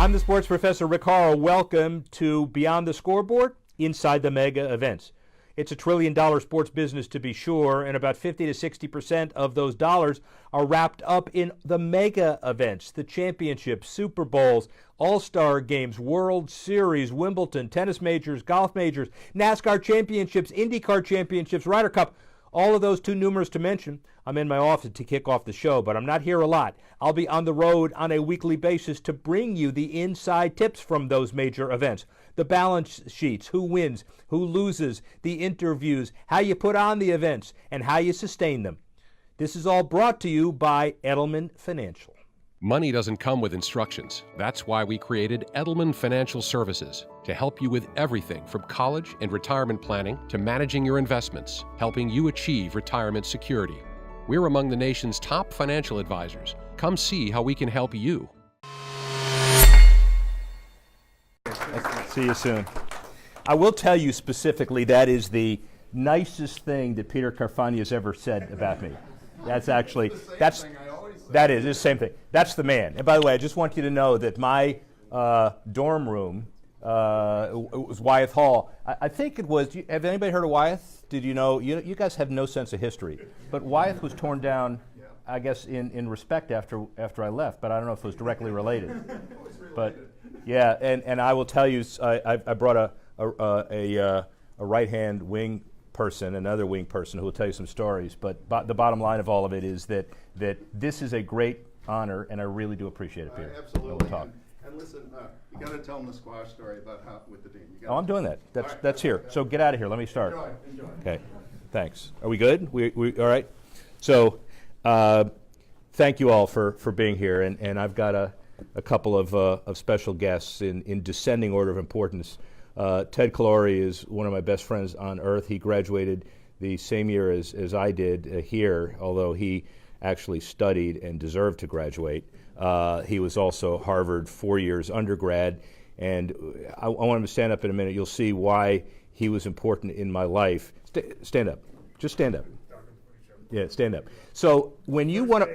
I'm the sports professor, Rick Horrow. Welcome to Beyond the Scoreboard, Inside the Mega Events. It's a trillion-dollar sports business, to be sure, and about 50 to 60% of those dollars are wrapped up in the mega events, the championships, Super Bowls, All-Star Games, World Series, Wimbledon, tennis majors, golf majors, NASCAR championships, IndyCar championships, Ryder Cup. All of those too numerous to mention. I'm in my office to kick off the show, but I'm not here a lot. I'll be on the road on a weekly basis to bring you the inside tips from those major events. The balance sheets, who wins, who loses, the interviews, how you put on the events, and how you sustain them. This is all brought to you by Edelman Financial. Money doesn't come with instructions. That's why we created Edelman Financial Services to help you with everything from college and retirement planning to managing your investments, helping you achieve retirement security. We're among the nation's top financial advisors. Come see how we can help you. See you soon. I will tell you specifically that is the nicest thing that Peter Carfagna has ever said about me. That's actually, it's the same thing. That's the man. And by the way, I just want you to know that my dorm room was Wyeth Hall. I think it was, have anybody heard of Wyeth? Did you know, you guys have no sense of history, but Wyeth was torn down, I guess, in respect after I left, but I don't know if it was directly related. But yeah, and I will tell you, I brought a right-hand wing person, another wing person who will tell you some stories, but the bottom line of all of it is that this is a great honor, and I really do appreciate it, Peter. Absolutely. We'll talk. And listen, you got to tell them the squash story about how with the dean. Oh, I'm doing that. That's here. So get out of here. Let me start. Enjoy. Okay. Thanks. Are we good? We all right? So thank you all for being here, and I've got a couple of special guests in descending order of importance. Ted Calori is one of my best friends on earth. He graduated the same year as I did here, although he actually studied and deserved to graduate. He was also Harvard 4 years undergrad, and I want him to stand up in a minute. You'll see why he was important in my life. Stand up. Just stand up. Yeah, stand up. So when you want to...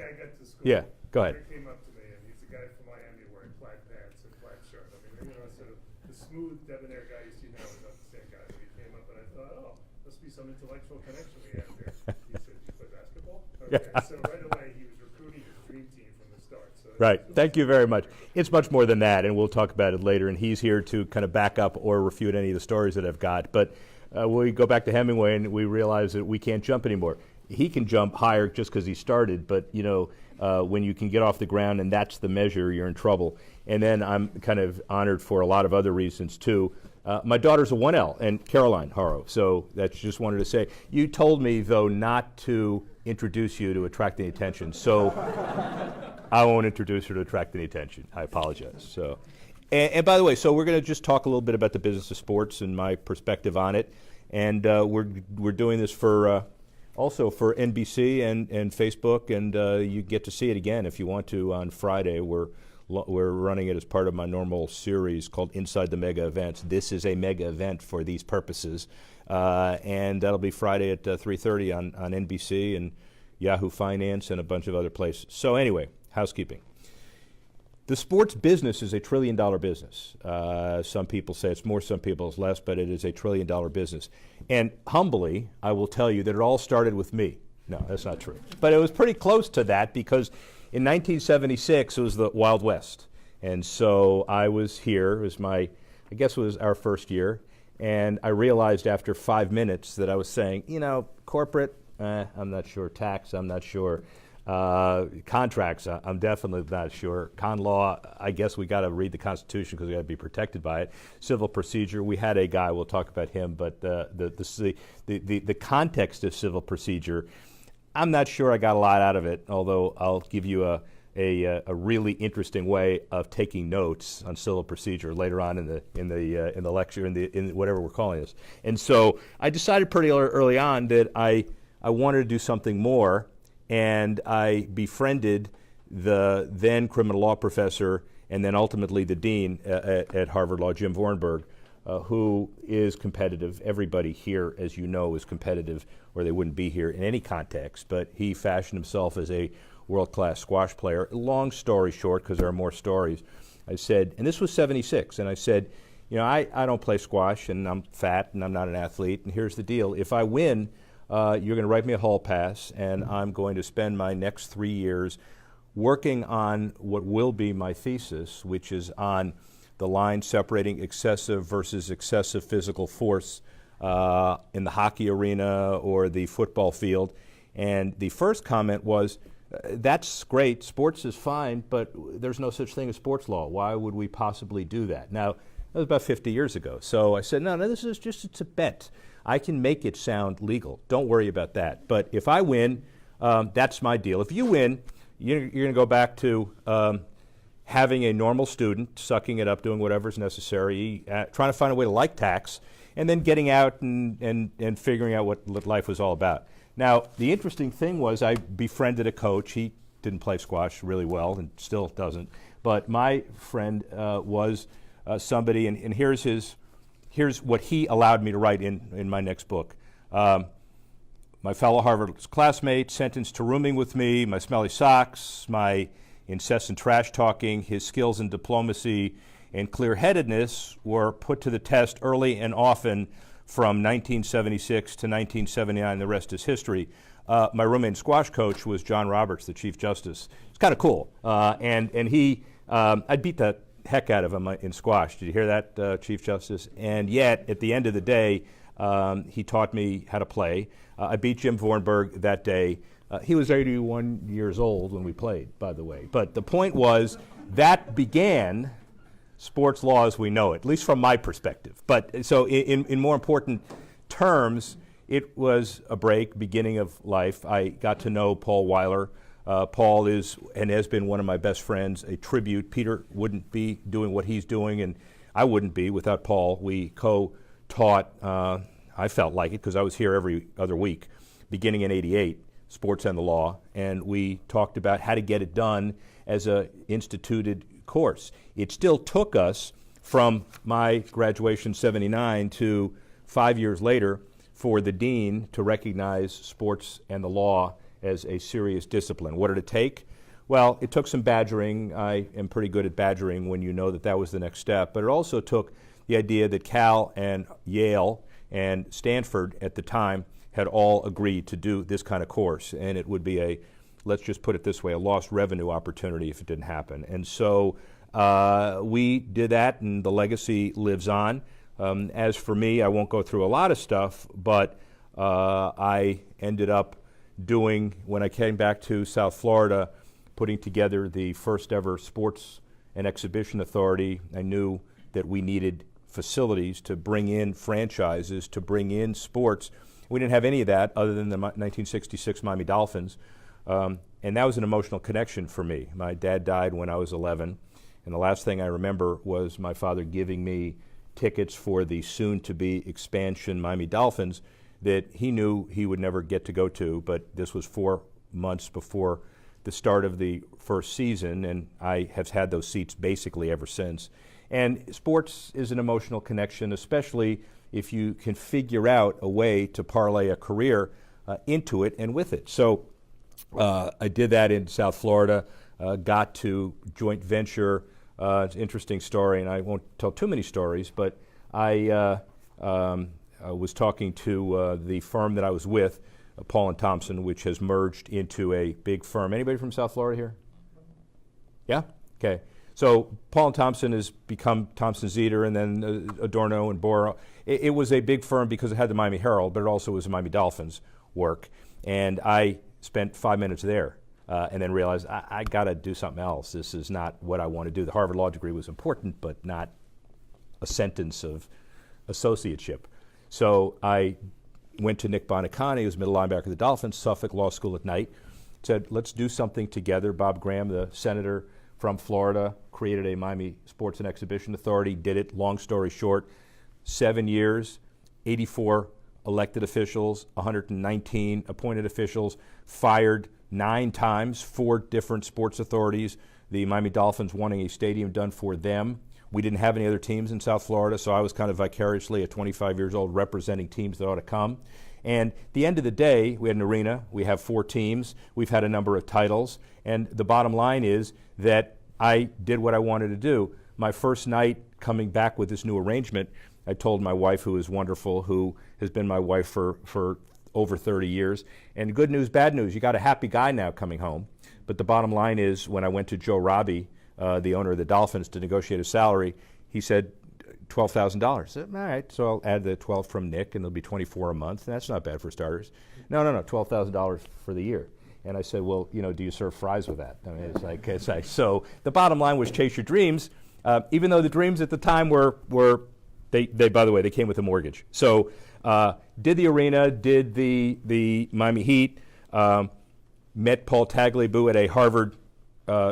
Yeah, go ahead. He came up to me, and he's a guy from Miami wearing plaid pants and plaid shirt. I mean, sort of the smooth, debonair guy you see now is not the same guy. But he came up, and I thought, oh, must be some intellectual connection we have here. He said, you play basketball? Okay, so right away he was recruiting his dream team from the start. So right. Thank you very much. It's much more than that, and we'll talk about it later. And he's here to kind of back up or refute any of the stories that I've got. But we go back to Hemingway, and we realize that we can't jump anymore. He can jump higher just because he started, but when you can get off the ground and that's the measure, you're in trouble. And then I'm kind of honored for a lot of other reasons too. My daughter's a 1L, and Caroline Horrow, so that's just wanted to say. You told me, though, not to introduce you to attract any attention, so I won't introduce her to attract any attention. I apologize. So, and by the way, so we're going to just talk a little bit about the business of sports and my perspective on it, and we're doing this for also for NBC and Facebook, and you get to see it again if you want to on Friday. We're running it as part of my normal series called Inside the Mega Events. This is a mega event for these purposes, and that'll be Friday at 3:30 on NBC and Yahoo Finance and a bunch of other places. So anyway, housekeeping. The sports business is a $1 trillion business. Some people say it's more, some people it's less, but it is a $1 trillion business. And humbly, I will tell you that it all started with me. No, that's not true. But it was pretty close to that because in 1976, it was the Wild West. And so I was here. It was I guess it was our first year. And I realized after 5 minutes that I was saying, corporate, I'm not sure. Tax, I'm not sure. Contracts, I'm definitely not sure. Con law, I guess we got to read the Constitution because we got to be protected by it. Civil procedure, we had a guy, we'll talk about him, but the context of civil procedure, I'm not sure I got a lot out of it, although I'll give you a really interesting way of taking notes on civil procedure later on in the lecture, in whatever we're calling this. And so I decided pretty early on that I wanted to do something more. And I befriended the then criminal law professor and then ultimately the dean at Harvard Law, Jim Vornberg, who is competitive. Everybody here, as you know, is competitive or they wouldn't be here in any context. But he fashioned himself as a world-class squash player. Long story short, because there are more stories, I said, and this was 76, and I said, you know, I don't play squash, and I'm fat, and I'm not an athlete, and here's the deal. If I win, you're going to write me a hall pass, and I'm going to spend my next 3 years working on what will be my thesis, which is on the line separating excessive versus excessive physical force in the hockey arena or the football field. And the first comment was, that's great, sports is fine, but there's no such thing as sports law. Why would we possibly do that? Now, that was about 50 years ago. So I said, no, this is just, it's a bet. I can make it sound legal. Don't worry about that. But if I win, that's my deal. If you win, you're going to go back to having a normal student, sucking it up, doing whatever's necessary, trying to find a way to like tax, and then getting out and figuring out what life was all about. Now, the interesting thing was I befriended a coach. He didn't play squash really well and still doesn't. But my friend was somebody, and here's what he allowed me to write in my next book. My fellow Harvard classmate sentenced to rooming with me, my smelly socks, my incessant trash talking, his skills in diplomacy and clear-headedness were put to the test early and often from 1976 to 1979. The rest is history. My roommate and squash coach was John Roberts, the Chief Justice. It's kind of cool. And he, I beat the heck out of him in squash. Did you hear that, Chief Justice? And yet, at the end of the day, he taught me how to play. I beat Jim Vornberg that day. He was 81 years old when we played, by the way. But the point was, that began sports law as we know it, at least from my perspective. But so in more important terms, it was a break, beginning of life. I got to know Paul Weiler. Paul is and has been one of my best friends, a tribute. Peter wouldn't be doing what he's doing, and I wouldn't be without Paul. We co-taught, I felt like it because I was here every other week, beginning in '88, Sports and the Law, and we talked about how to get it done as a instituted course. It still took us from my graduation '79 to 5 years later for the dean to recognize sports and the law as a serious discipline. What did it take? Well, it took some badgering. I am pretty good at badgering when you know that that was the next step. But it also took the idea that Cal and Yale and Stanford at the time had all agreed to do this kind of course. And it would be a, let's just put it this way, a lost revenue opportunity if it didn't happen. And so we did that, and the legacy lives on. As for me, I won't go through a lot of stuff, but I ended up doing, when I came back to South Florida, putting together the first ever Sports and Exhibition Authority. I knew that we needed facilities to bring in franchises, to bring in sports. We didn't have any of that other than the 1966 Miami Dolphins. And that was an emotional connection for me. My dad died when I was 11, and the last thing I remember was my father giving me tickets for the soon-to-be expansion Miami Dolphins that he knew he would never get to go to, but this was 4 months before the start of the first season, and I have had those seats basically ever since. And sports is an emotional connection, especially if you can figure out a way to parlay a career into it and with it. So I did that in South Florida, got to joint venture. It's an interesting story, and I won't tell too many stories, but I was talking to the firm that I was with, Paul and Thompson, which has merged into a big firm. Anybody from South Florida here? Yeah? Okay. So Paul and Thompson has become Thompson Zeder, and then Adorno and Bora. It was a big firm because it had the Miami Herald, but it also was the Miami Dolphins work. And I spent 5 minutes there and then realized I got to do something else. This is not what I want to do. The Harvard Law degree was important, but not a sentence of associateship. So I went to Nick Bonicani, who was middle linebacker of the Dolphins, Suffolk Law School at night, said, let's do something together. Bob Graham, the senator from Florida, created a Miami Sports and Exhibition Authority, did it, long story short, 7 years, 84 elected officials, 119 appointed officials, fired 9 times, 4 different sports authorities, the Miami Dolphins wanting a stadium done for them. We didn't have any other teams in South Florida, so I was kind of vicariously at 25 years old representing teams that ought to come. And at the end of the day, we had an arena, we have 4 teams, we've had a number of titles, and the bottom line is that I did what I wanted to do. My first night coming back with this new arrangement, I told my wife, who is wonderful, who has been my wife for over 30 years, and good news, bad news, you got a happy guy now coming home. But the bottom line is, when I went to Joe Robbie, the owner of the Dolphins, to negotiate a salary, he said $12,000. I said, all right, so I'll add the 12 from Nick, and it'll be 24 a month. That's not bad for starters. No, $12,000 for the year. And I said, well, do you serve fries with that? I mean, it's like so the bottom line was chase your dreams, even though the dreams at the time were they by the way, they came with a mortgage. So did the arena, did the Miami Heat, met Paul Tagliabue at a Harvard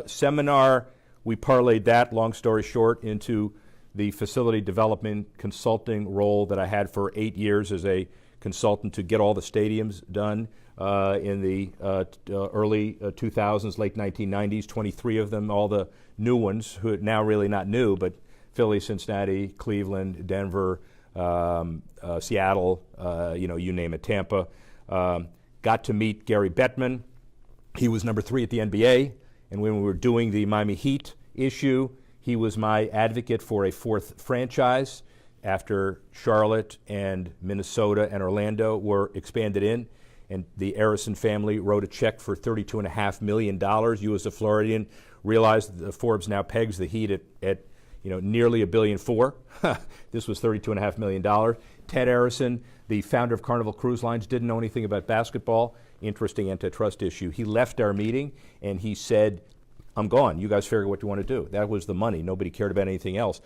seminar. We parlayed that, long story short, into the facility development consulting role that I had for 8 years as a consultant to get all the stadiums done in the early 2000s, late 1990s, 23 of them, all the new ones, who are now really not new, but Philly, Cincinnati, Cleveland, Denver, Seattle, you name it, Tampa. Got to meet Gary Bettman. He was number 3 at the NBA, and when we were doing the Miami Heat issue, he was my advocate for a 4th franchise after Charlotte and Minnesota and Orlando were expanded in, and the Arison family wrote a check for $32.5 million. You, as a Floridian, realized that Forbes now pegs the Heat at nearly $1.4 billion. This was $32.5 million. Ted Arison, the founder of Carnival Cruise Lines, didn't know anything about basketball. Interesting antitrust issue. He left our meeting and he said, I'm gone. You guys figure what you want to do. That was the money. Nobody cared about anything else.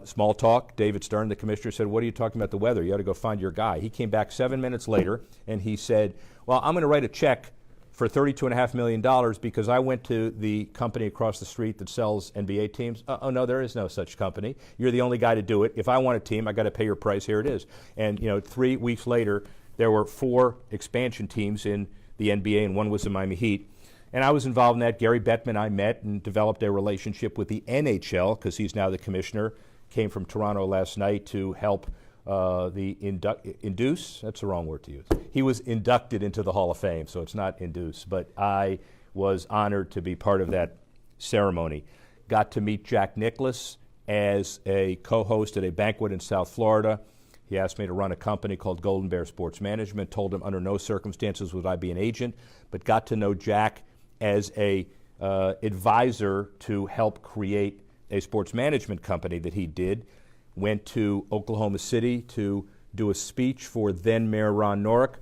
Small talk. David Stern, the commissioner, said, what are you talking about the weather? You ought to go find your guy. He came back 7 minutes later and he said, well, I'm going to write a check for $32.5 million because I went to the company across the street that sells NBA teams. Oh, no, there is no such company. You're the only guy to do it. If I want a team, I got to pay your price. Here it is. And 3 weeks later, there were 4 expansion teams in the NBA, and one was the Miami Heat. And I was involved in that. Gary Bettman I met and developed a relationship with the NHL because he's now the commissioner. Came from Toronto last night to help induce. That's the wrong word to use. He was inducted into the Hall of Fame, so it's not induce. But I was honored to be part of that ceremony. Got to meet Jack Nicklaus as a co-host at a banquet in South Florida. He asked me to run a company called Golden Bear Sports Management. Told him under no circumstances would I be an agent, but got to know Jack as a advisor to help create a sports management company that he did. Went to Oklahoma City to do a speech for then Mayor Ron Norick.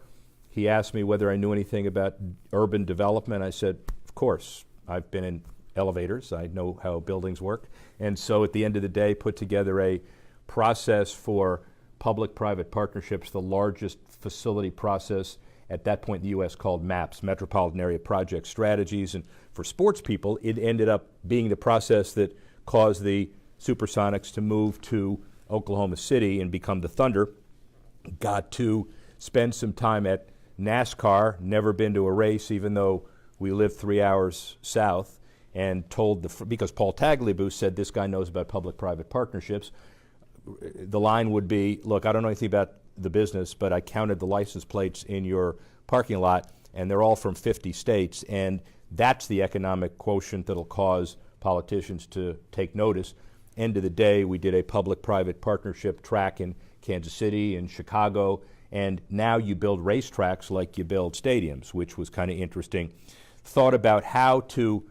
He asked me whether I knew anything about urban development. I said, of course. I've been in elevators. I know how buildings work. And so at the end of the day, put together a process for public-private partnerships, the largest facility process at that point in the U.S. called MAPS, Metropolitan Area Project Strategies. And for sports people, it ended up being the process that caused the Supersonics to move to Oklahoma City and become the Thunder. Got to spend some time at NASCAR, never been to a race, even though we live 3 hours south, and told because Paul Tagliabue said this guy knows about public-private partnerships. The line would be, look, I don't know anything about the business, but I counted the license plates in your parking lot, and they're all from 50 states, and that's the economic quotient that'll cause politicians to take notice. End of the day, we did a public-private partnership track in Kansas City and Chicago, and now you build racetracks like you build stadiums, which was kind of interesting. Thought about how to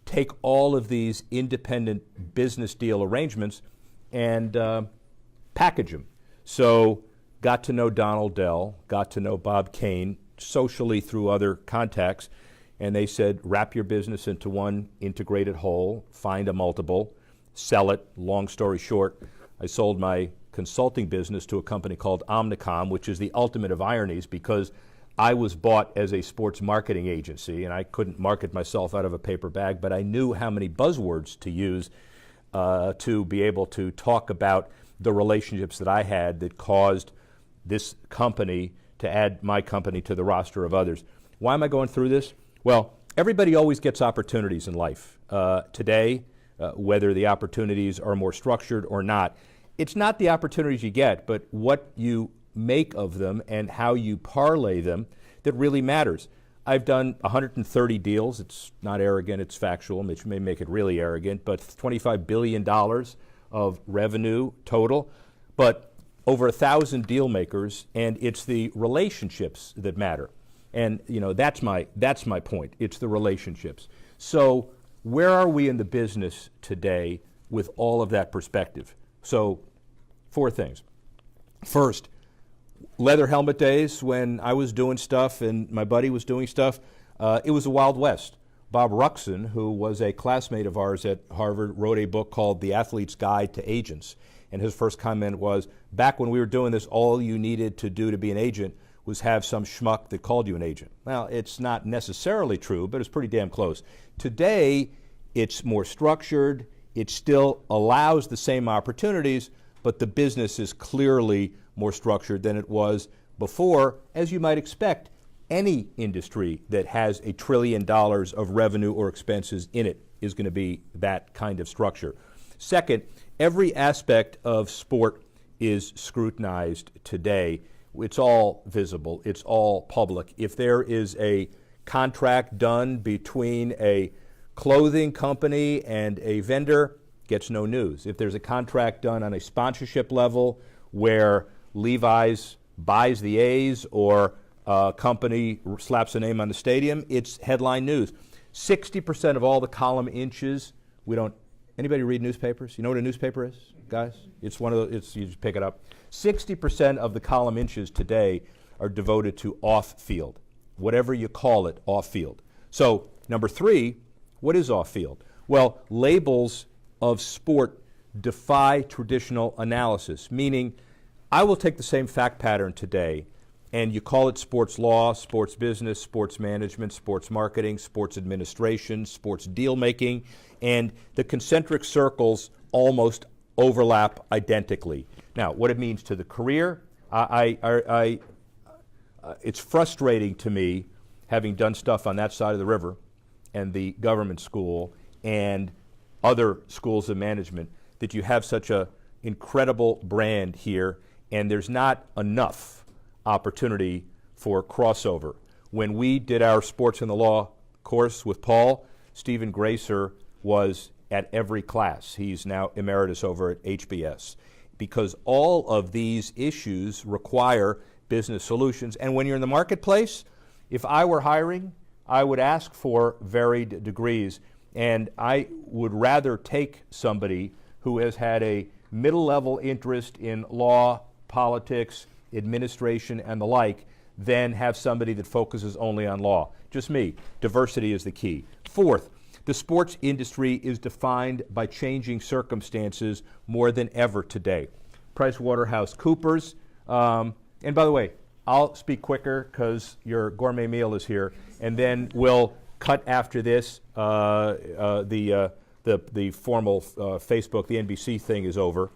take all of these independent business deal arrangements and package them. So got to know Donald Dell, got to know Bob Kane, socially through other contacts, and they said, wrap your business into one integrated whole, find a multiple, sell it. Long story short, I sold my consulting business to a company called Omnicom, which is the ultimate of ironies because I was bought as a sports marketing agency, and I couldn't market myself out of a paper bag, but I knew how many buzzwords to use to be able to talk about the relationships that I had that caused this company to add my company to the roster of others. Why am I going through this? Well, everybody always gets opportunities in life. Today, whether the opportunities are more structured or not, it's not the opportunities you get, but what you make of them and how you parlay them that really matters. I've done 130 deals. It's not arrogant, it's factual, which may make it really arrogant, but $25 billion of revenue total, but over 1,000 deal makers, and it's the relationships that matter. And that's my point. It's the relationships. So where are we in the business today with all of that perspective? So 4 things. First, leather helmet days when I was doing stuff and my buddy was doing stuff, it was the Wild West. Bob Ruxin, who was a classmate of ours at Harvard, wrote a book called The Athlete's Guide to Agents. And his first comment was, back when we were doing this, all you needed to do to be an agent was have some schmuck that called you an agent. Well, it's not necessarily true, but it's pretty damn close. Today, it's more structured. It still allows the same opportunities, but the business is clearly more structured than it was before. As you might expect, any industry that has $1 trillion of revenue or expenses in it is going to be that kind of structure. Second, every aspect of sport is scrutinized today. It's all visible. It's all public. If there is a contract done between a clothing company and a vendor, gets no news. If there's a contract done on a sponsorship level where Levi's buys the A's or a company slaps a name on the stadium, it's headline news. 60% of all the column inches, anybody read newspapers? You know what a newspaper is, guys? It's one of those, you just pick it up. 60% of the column inches today are devoted to off-field, whatever you call it, off-field. So, number 3, what is off-field? Well, labels of sport defy traditional analysis, meaning I will take the same fact pattern today and you call it sports law, sports business, sports management, sports marketing, sports administration, sports deal making, and the concentric circles almost overlap identically. Now, what it means to the career, it's frustrating to me, having done stuff on that side of the river and the government school and other schools of management, that you have such an incredible brand here and there's not enough opportunity for crossover. When we did our sports and the law course with Paul, Stephen Gracer was at every class. He's now emeritus over at HBS, because all of these issues require business solutions. And when you're in the marketplace, if I were hiring, I would ask for varied degrees, and I would rather take somebody who has had a middle-level interest in law, politics, administration, and the like, than have somebody that focuses only on law. Just me. Diversity is the key. Fourth, the sports industry is defined by changing circumstances more than ever today. PricewaterhouseCoopers, and by the way, I'll speak quicker because your gourmet meal is here, and then we'll cut after this. The formal Facebook, the NBC thing is over.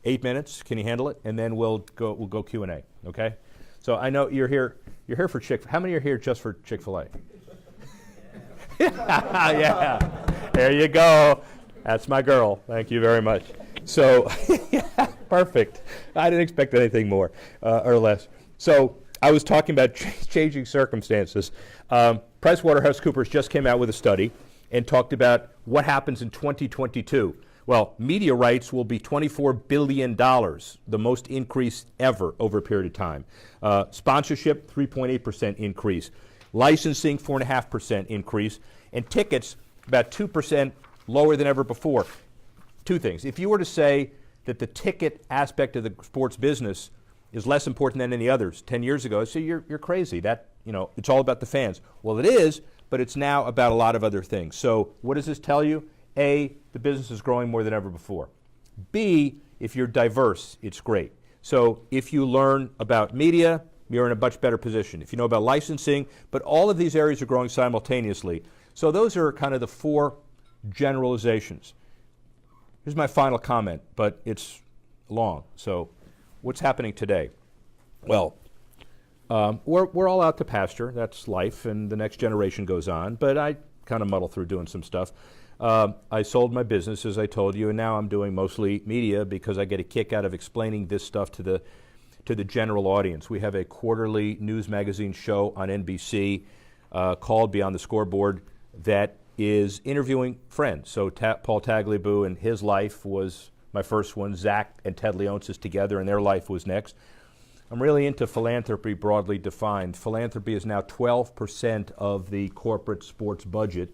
8 minutes, can you handle it? And then we'll go Q&A, okay? So I know you're here for how many are here just for Chick-fil-A? Yeah, there you go. That's my girl. Thank you very much. So, yeah, perfect. I didn't expect anything more or less. So I was talking about changing circumstances. PricewaterhouseCoopers just came out with a study and talked about what happens in 2022. Well, media rights will be $24 billion, the most increase ever over a period of time. Sponsorship, 3.8% increase. Licensing, 4.5% increase. And tickets, about 2% lower than ever before. Two things. If you were to say that the ticket aspect of the sports business is less important than any others 10 years ago, so you're crazy. That, it's all about the fans. Well, it is, but it's now about a lot of other things. So what does this tell you? A, the business is growing more than ever before. B, if you're diverse, it's great. So if you learn about media, you're in a much better position. If you know about licensing, but all of these areas are growing simultaneously. So those are kind of the 4 generalizations. Here's my final comment, but it's long. So what's happening today? Well, we're all out to pasture. That's life, and the next generation goes on. But I kind of muddle through doing some stuff. I sold my business, as I told you, and now I'm doing mostly media because I get a kick out of explaining this stuff to the general audience. We have a quarterly news magazine show on NBC. called Beyond the Scoreboard that is interviewing friends. So Paul Tagliabue and his life was my first one. Zach and Ted Leonsis together, and their life was next. I'm really into philanthropy broadly defined. Philanthropy is now 12% of the corporate sports budget,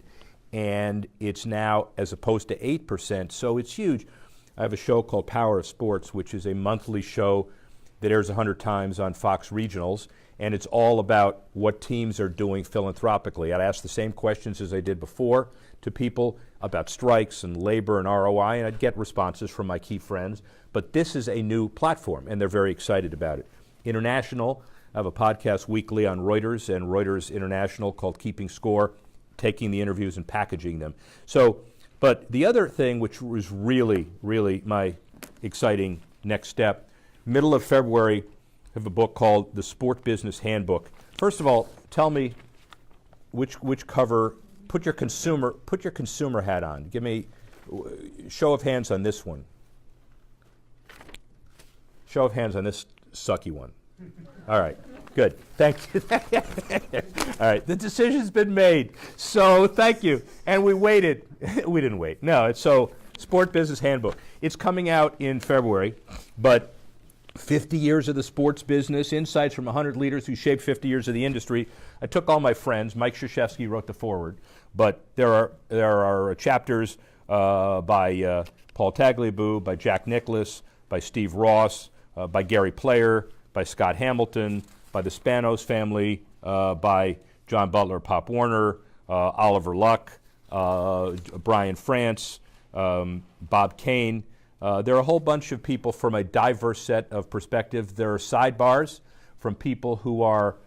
and it's now as opposed to 8%, so it's huge. I have a show called Power of Sports, which is a monthly show that airs 100 times on Fox Regionals, and it's all about what teams are doing philanthropically. I'd ask the same questions as I did before to people about strikes and labor and ROI, and I'd get responses from my key friends. But this is a new platform, and they're very excited about it. International, I have a podcast weekly on Reuters and Reuters International called Keeping Score, taking the interviews and packaging them. So, but the other thing, which was really, really my exciting next step, middle of February, I have a book called The Sport Business Handbook. First of all, tell me which cover. Put your consumer hat on. Give me show of hands on this one. Show of hands on this sucky one. All right, good. Thank you. All right, the decision's been made. So thank you. And we waited. We didn't wait. No, it's so Sport Business Handbook. It's coming out in February, but 50 years of the sports business, insights from 100 leaders who shaped 50 years of the industry. I took all my friends. Mike Krzyzewski wrote the foreword, but there are chapters by Paul Tagliabue, by Jack Nicklaus, by Steve Ross, by Gary Player, by Scott Hamilton, by the Spanos family, by John Butler, Pop Warner, Oliver Luck, Brian France, Bob Kane. There are a whole bunch of people from a diverse set of perspectives. There are sidebars from people who are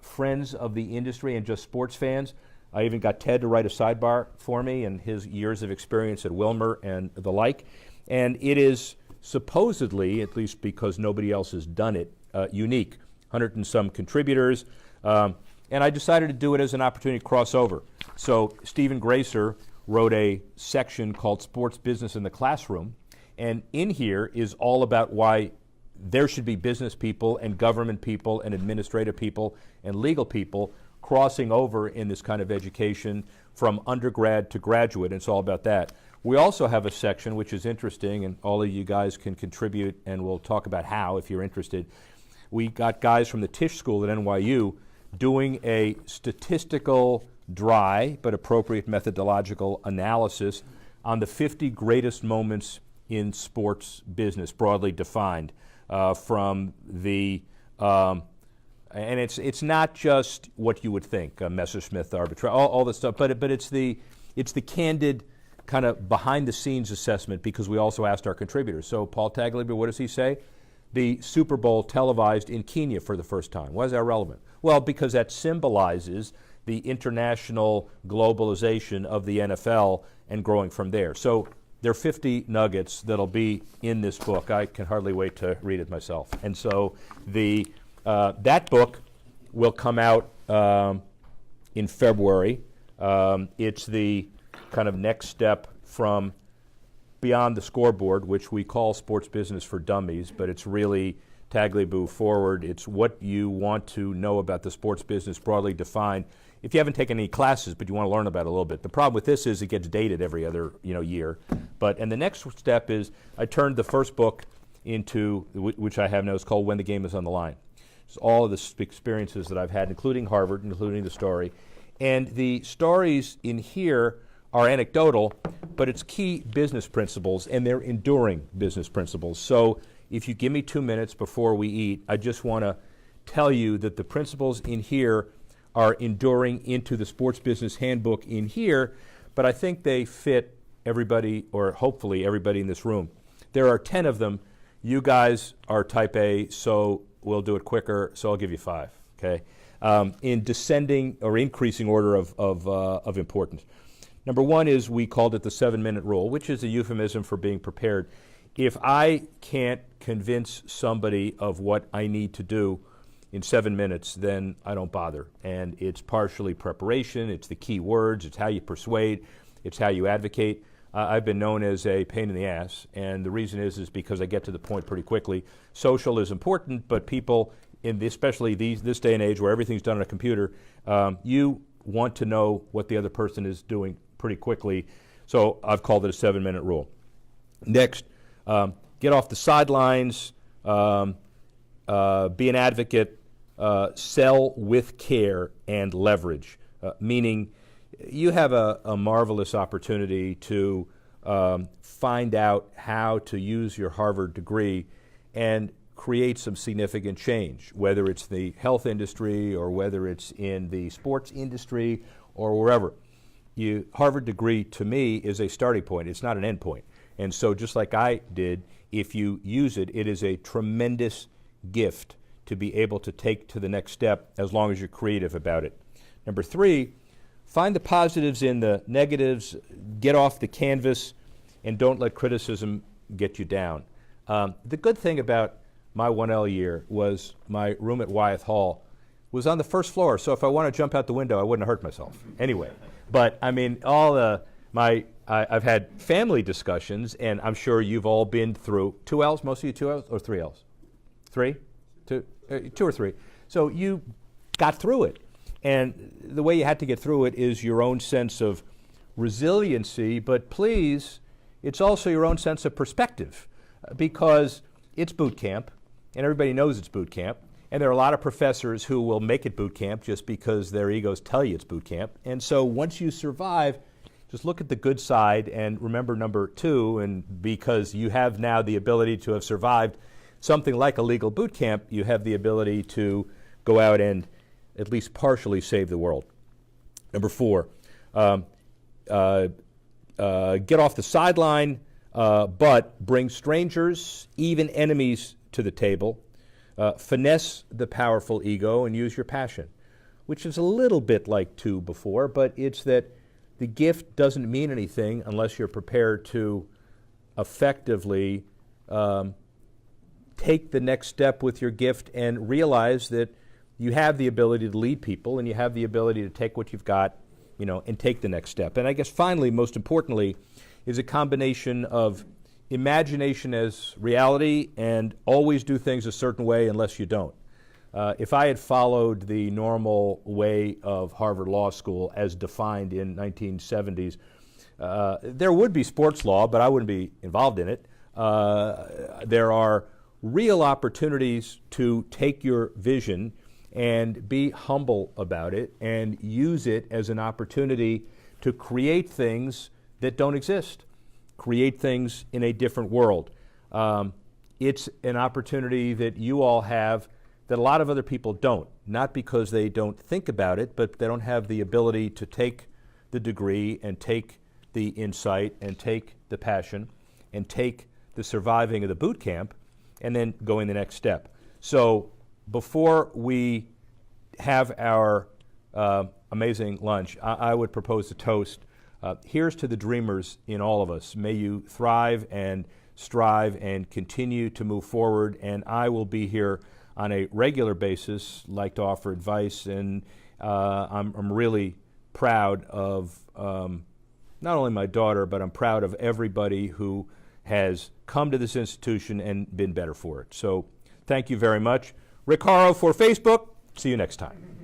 friends of the industry and just sports fans. I even got Ted to write a sidebar for me and his years of experience at Wilmer and the like. And it is supposedly, at least because nobody else has done it, unique. 100 and some contributors. And I decided to do it as an opportunity to cross over. So Stephen Gracer wrote a section called Sports Business in the Classroom. And in here is all about why there should be business people and government people and administrative people and legal people crossing over in this kind of education from undergrad to graduate. And it's all about that. We also have a section which is interesting, and all of you guys can contribute, and we'll talk about how if you're interested. We got guys from the Tisch School at NYU doing a statistical, dry but appropriate methodological analysis on the 50 greatest moments in sports business, broadly defined, from the and it's not just what you would think, Messerschmitt arbitrage, all this stuff, but it's the candid kind of behind the scenes assessment, because we also asked our contributors. So Paul Tagliabue, what does he say? The Super Bowl televised in Kenya for the first time. Why is that relevant? Well, because that symbolizes the international globalization of the NFL and growing from there. So there are 50 nuggets that'll be in this book. I can hardly wait to read it myself. And so that book will come out in February. It's the kind of next step from Beyond the Scoreboard, which we call Sports Business for Dummies, but it's really Tagliabue forward. It's what you want to know about the sports business broadly defined. If you haven't taken any classes, but you want to learn about it a little bit. The problem with this is it gets dated every other year. And the next step is I turned the first book into, which I have now, is called When the Game is on the Line. It's all of the experiences that I've had, including Harvard, including the story. And the stories in here are anecdotal, but it's key business principles, and they're enduring business principles. So if you give me 2 minutes before we eat, I just want to tell you that the principles in here are enduring into the Sports Business Handbook in here, but I think they fit everybody, or hopefully everybody in this room. There are 10 of them. You guys are type A, so we'll do it quicker, so I'll give you 5, okay? In descending or increasing order of importance. Number 1 is, we called it the 7-minute rule, which is a euphemism for being prepared. If I can't convince somebody of what I need to do in 7 minutes, then I don't bother. And it's partially preparation, it's the key words, it's how you persuade, it's how you advocate. I've been known as a pain in the ass, and the reason is because I get to the point pretty quickly. Social is important, but people especially this day and age where everything's done on a computer, you want to know what the other person is doing pretty quickly. So I've called it a 7-minute rule. Next, get off the sidelines, be an advocate, sell with care and leverage, meaning you have a marvelous opportunity to find out how to use your Harvard degree and create some significant change, whether it's the health industry or whether it's in the sports industry or wherever. Harvard degree, to me, is a starting point. It's not an end point. And so just like I did, if you use it, it is a tremendous gift to be able to take to the next step as long as you're creative about it. Number 3, find the positives in the negatives, get off the canvas, and don't let criticism get you down. The good thing about my 1L year was my room at Wyeth Hall was on the first floor, so if I want to jump out the window, I wouldn't have hurt myself. Anyway, but I mean, I've had family discussions, and I'm sure you've all been through 2 L's, most of you 2 L's or 3 L's? 3? 2 or 3. So you got through it. And the way you had to get through it is your own sense of resiliency, but please, it's also your own sense of perspective, because it's boot camp, and everybody knows it's boot camp, and there are a lot of professors who will make it boot camp just because their egos tell you it's boot camp. And so once you survive, just look at the good side and remember number 2, and because you have now the ability to have survived something like a legal boot camp, you have the ability to go out and at least partially save the world. Number 4, get off the sideline, but bring strangers, even enemies, to the table. Finesse the powerful ego and use your passion, which is a little bit like 2 before, but it's that the gift doesn't mean anything unless you're prepared to effectively take the next step with your gift and realize that you have the ability to lead people and you have the ability to take what you've got, and take the next step. And I guess finally, most importantly, is a combination of imagination as reality and always do things a certain way unless you don't. If I had followed the normal way of Harvard Law School as defined in 1970s, there would be sports law, but I wouldn't be involved in it. There are real opportunities to take your vision and be humble about it and use it as an opportunity to create things that don't exist, create things in a different world. It's an opportunity that you all have that a lot of other people don't, not because they don't think about it, but they don't have the ability to take the degree and take the insight and take the passion and take the surviving of the boot camp and then going the next step. So before we have our amazing lunch, I would propose a toast. Here's to the dreamers in all of us. May you thrive and strive and continue to move forward, and I will be here on a regular basis, like to offer advice, and I'm really proud of not only my daughter, but I'm proud of everybody who has come to this institution and been better for it. So thank you very much. Rick Horrow for Facebook. See you next time.